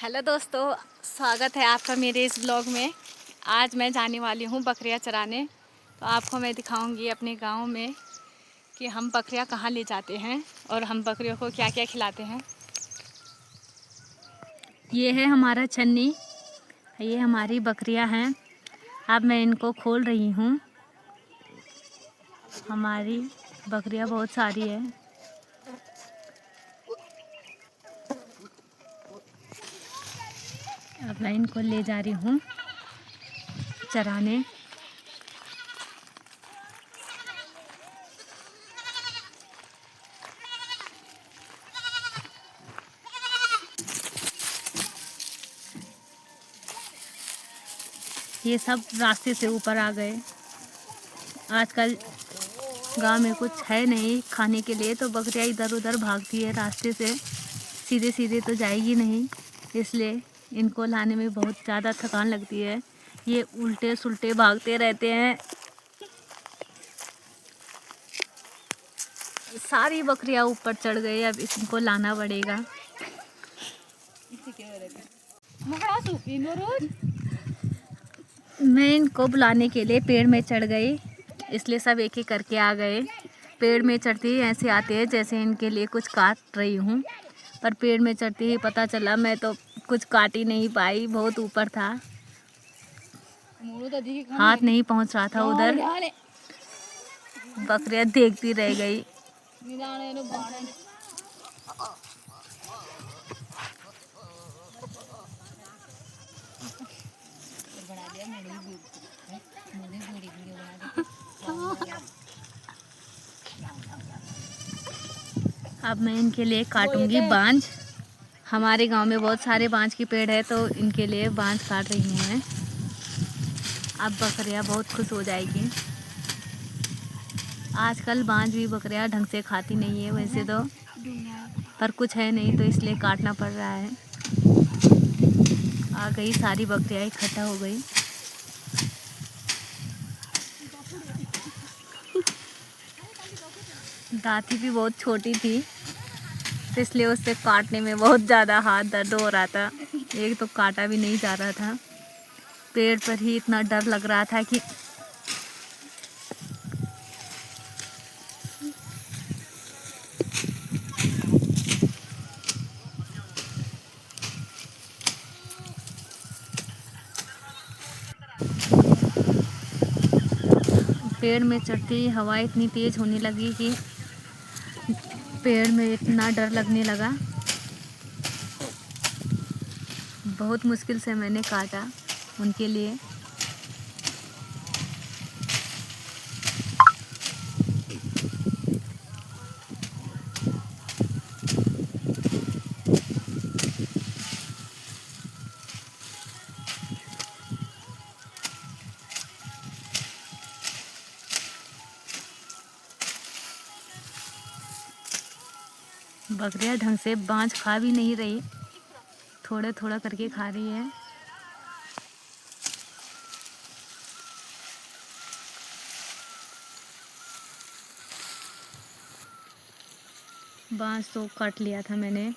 Hello दोस्तों, स्वागत है आपका मेरे इस ब्लॉग में। आज मैं जाने वाली हूँ बकरियाँ चराने। तो आपको मैं दिखाऊंगी अपने गांव में कि हम बकरियाँ कहाँ ले जाते हैं और हम बकरियों को क्या क्या खिलाते हैं। ये है हमारा छन्नी, ये हमारी बकरियाँ हैं। अब मैं इनको खोल रही हूँ। हमारी बकरियाँ बहुत सारी है। अब मैं इनको ले जा रही हूँ चराने। ये सब रास्ते से ऊपर आ गए। आजकल गांव में कुछ है नहीं खाने के लिए, तो बकरियां इधर उधर भागती है रास्ते से, सीधे सीधे तो जाएगी नहीं, इसलिए इनको लाने में बहुत ज़्यादा थकान लगती है। ये उल्टे सुल्टे भागते रहते हैं। सारी बकरियां ऊपर चढ़ गई, अब इनको लाना पड़ेगा। मैं इनको बुलाने के लिए पेड़ में चढ़ गई, इसलिए सब एक एक करके आ गए। पेड़ में चढ़ते ही ऐसे आते हैं जैसे इनके लिए कुछ काट रही हूँ, पर पेड़ में चढ़ते ही पता चला मैं तो कुछ काट ही नहीं पाई, बहुत ऊपर था, हाथ नहीं पहुँच रहा था उधर। बकरियाँ देखती रह गई। अब मैं इनके लिए काटूंगी बांझ। हमारे गांव में बहुत सारे बांझ के पेड़ है, तो इनके लिए बांझ काट रही हूँ मैं। अब बकरियाँ बहुत खुश हो जाएगी। आजकल बांझ भी बकरियाँ ढंग से खाती नहीं है वैसे तो, पर कुछ है नहीं तो इसलिए काटना पड़ रहा है। आ गई सारी बकरियाँ इकट्ठा हो गई। दाती भी बहुत छोटी थी, तो इसलिए उससे काटने में बहुत ज़्यादा हाथ दर्द हो रहा था। एक तो काटा भी नहीं जा रहा था, पेड़ पर ही इतना डर लग रहा था कि पेड़ में चढ़ते ही हवा इतनी तेज़ होने लगी कि पेड़ में इतना डर लगने लगा। बहुत मुश्किल से मैंने काटा उनके लिए। बकरियां ढंग से बांझ खा भी नहीं रही, थोड़ा थोड़ा करके खा रही है। बांझ तो काट लिया था मैंने।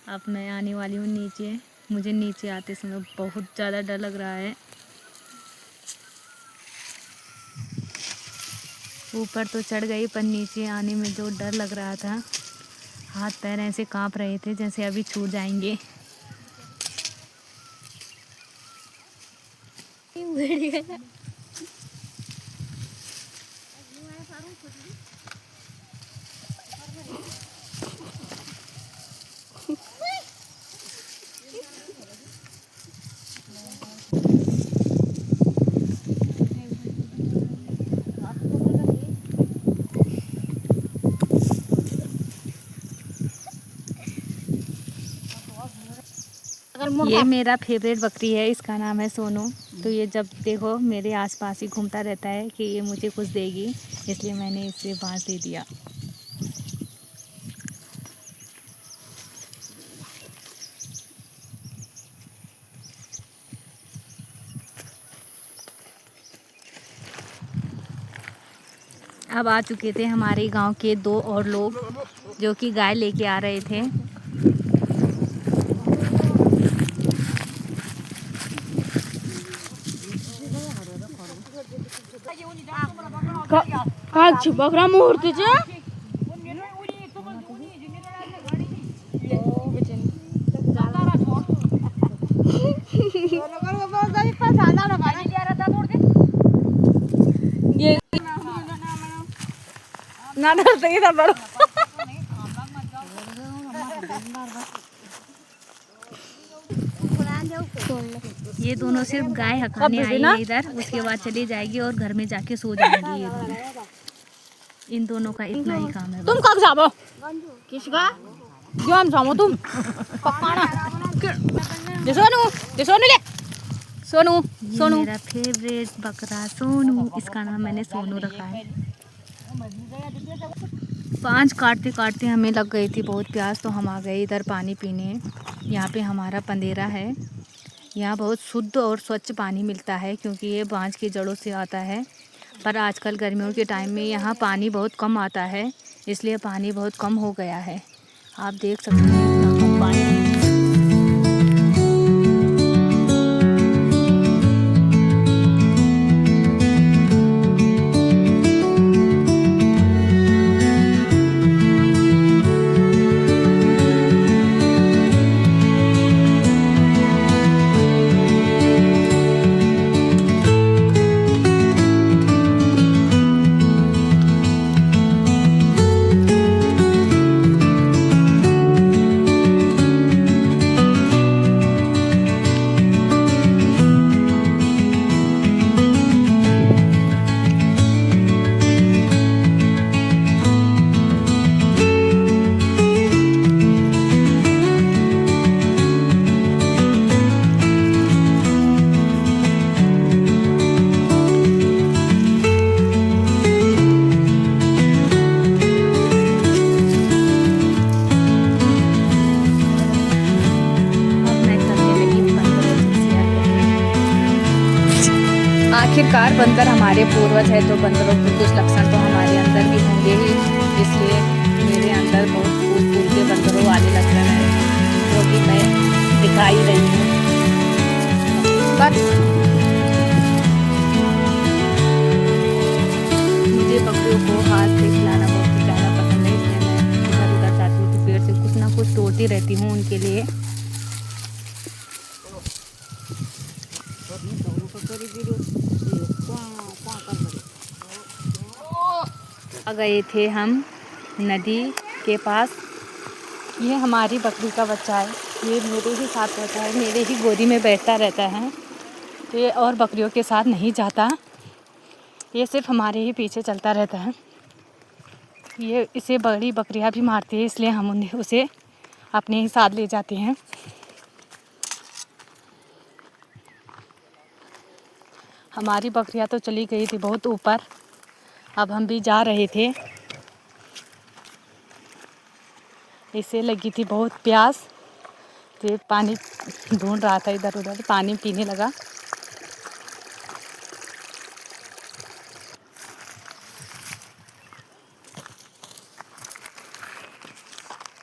अब मैं आने वाली हूँ नीचे। मुझे नीचे आते समय बहुत ज़्यादा डर लग रहा है। ऊपर तो चढ़ गई, पर नीचे आने में जो डर लग रहा था, हाथ पैर ऐसे कांप रहे थे जैसे अभी छूट जाएंगे। ये मेरा फेवरेट बकरी है, इसका नाम है सोनू। तो ये जब देखो मेरे आसपास ही घूमता रहता है कि ये मुझे कुछ देगी, इसलिए मैंने इसे बांस दे दिया। अब आ चुके थे हमारे गांव के 2 और लोग, जो कि गाय लेके आ रहे थे। आज बकरा मुहूर्त छ ये ना डरते इधर बढ़ो ये दोनों सिर्फ गाय हकाने आई है इधर, उसके बाद चली जाएगी और घर में जाके सो जाएंगी ये दोनों। इन दोनों का इतना ही काम है। तुम कब जाबो किसका जो हम जामो तुम पकाना दे सोनू ले सोनू सोनू मेरा फेवरेट बकरा सोनू, इसका नाम मैंने सोनू रखा है। 5 काटते काटते हमें लग गई थी बहुत प्यास, तो हम आ गए इधर पानी पीने। यहाँ पे हमारा पंदेरा है। यहाँ बहुत शुद्ध और स्वच्छ पानी मिलता है क्योंकि ये बांझ की जड़ों से आता है। पर आजकल गर्मियों के टाइम में यहाँ पानी बहुत कम आता है, इसलिए पानी बहुत कम हो गया है। आप देख सकते हैं इतना कम पानी। आखिरकार बंदर हमारे पूर्वज है, तो बंदरों के कुछ लक्षण तो हमारे अंदर भी होंगे ही। इसलिए मेरे अंदर बहुत फूल फूल के बंदरों वाले लक्षण हैं, जो कि मैं दिखा ही रही हूँ। मुझे बकरियों को हाथ से खिलाना बहुत ही ज़्यादा पसंद है, इसलिए मैं इधर उधर जाती हूँ तो पेड़ से कुछ ना कुछ तोड़ती रहती हूँ उनके लिए। आ गए थे हम नदी के पास। ये हमारी बकरी का बच्चा है, ये मेरे ही साथ रहता है, मेरे ही गोदी में बैठता रहता है। ये और बकरियों के साथ नहीं जाता, ये सिर्फ हमारे ही पीछे चलता रहता है। ये इसे बड़ी बकरियां भी मारती है, इसलिए हम उसे अपने ही साथ ले जाते हैं। हमारी बकरियां तो चली गई थी बहुत ऊपर, अब हम भी जा रहे थे। इसे लगी थी बहुत प्यास, तो पानी ढूंढ रहा था इधर उधर, पानी पीने लगा।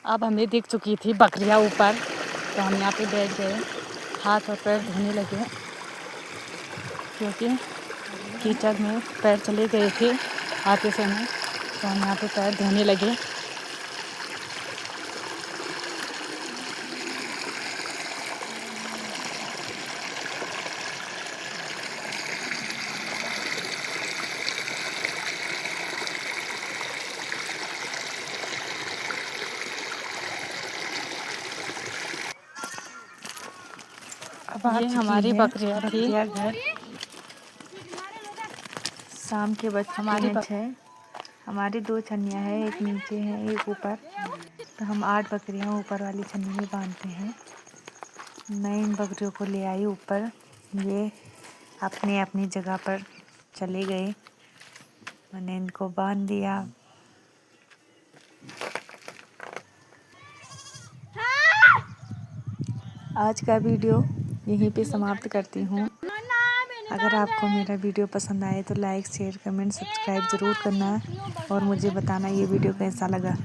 अब हमें दिख चुकी थी बकरियां ऊपर, तो हम यहाँ पे बैठ गए, हाथ और पैर धोने लगे क्योंकि कीचड़ में पैर चले गए थे आते समय, तो हम यहाँ पे पैर धोने लगे। ये हमारी बकरियां थी। घर शाम के बच्चे हमारी है। हमारी 2 छन्नियाँ हैं, एक नीचे है एक ऊपर, तो हम 8 बकरियां ऊपर वाली छन्नी में बांधते हैं। मैं इन बकरियों को ले आई ऊपर, ये अपने अपनी जगह पर चले गए, मैंने इनको बांध दिया। आज का वीडियो यहीं पे समाप्त करती हूँ। अगर आपको मेरा वीडियो पसंद आए तो लाइक शेयर कमेंट सब्सक्राइब ज़रूर करना और मुझे बताना ये वीडियो कैसा लगा।